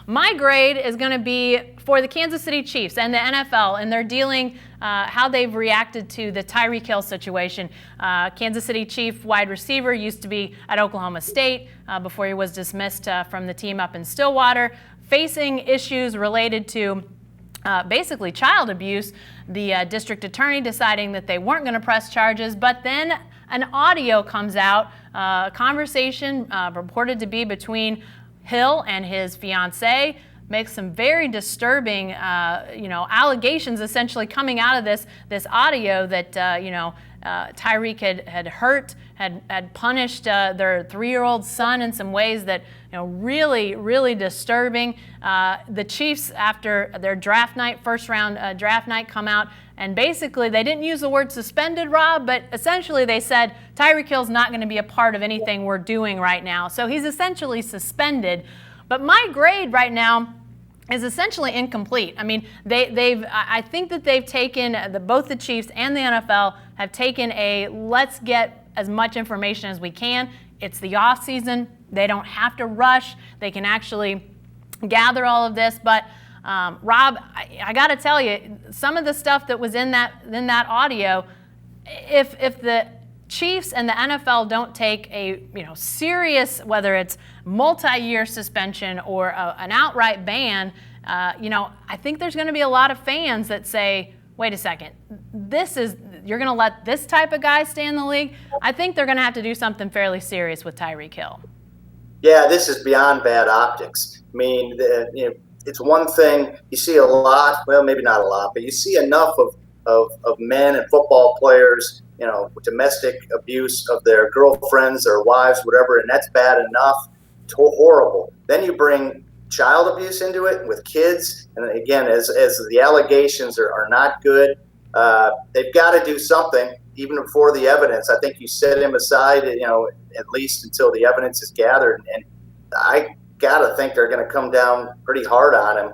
My grade is going to be for the Kansas City Chiefs and the NFL, and they're dealing how they've reacted to the Tyreek Hill situation. Kansas City Chief wide receiver used to be at Oklahoma State before he was dismissed from the team up in Stillwater, facing issues related to basically child abuse. The district attorney deciding that they weren't going to press charges, but then an audio comes out, a conversation reported to be between Hill and his fiancée, makes some very disturbing, allegations essentially coming out of this audio that Tyreek had hurt, had punished their 3-year-old son in some ways that really, really disturbing. The Chiefs, after their draft night, first round draft night, come out and basically they didn't use the word suspended, Rob, but essentially they said Tyreek Hill's not going to be a part of anything we're doing right now. So he's essentially suspended. But my grade right now is essentially incomplete. I mean, I think that they've taken, both the Chiefs and the NFL have taken a let's get as much information as we can. It's the off season. They don't have to rush. They can actually gather all of this. But Rob, I got to tell you, some of the stuff that was in that audio, if the Chiefs and the NFL don't take a serious, whether it's multi-year suspension or an outright ban, I think there's going to be a lot of fans that say, wait a second, you're going to let this type of guy stay in the league? I think they're going to have to do something fairly serious with Tyreek Hill. Yeah, this is beyond bad optics. I mean, it's one thing you see a lot, well, maybe not a lot, but you see enough of men and football players, domestic abuse of their girlfriends or wives, whatever, and that's bad enough. It's horrible. Then you bring child abuse into it with kids, and again, as the allegations are not good, they've got to do something even before the evidence. I think you set him aside, at least until the evidence is gathered, and I got to think they're going to come down pretty hard on him,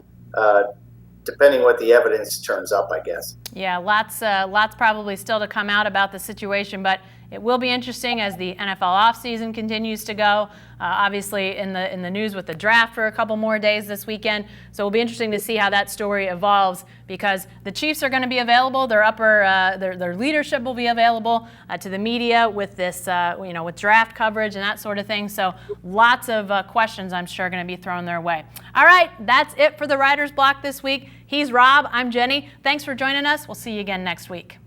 depending what the evidence turns up, I guess. Yeah, lots probably still to come out about the situation, but it will be interesting as the NFL offseason continues to go. Obviously, in the news with the draft for a couple more days this weekend, so it'll be interesting to see how that story evolves, because the Chiefs are going to be available. Their leadership will be available to the media with this, with draft coverage and that sort of thing. So lots of questions, I'm sure, going to be thrown their way. All right, that's it for the Writer's Block this week. He's Rob. I'm Jenny. Thanks for joining us. We'll see you again next week.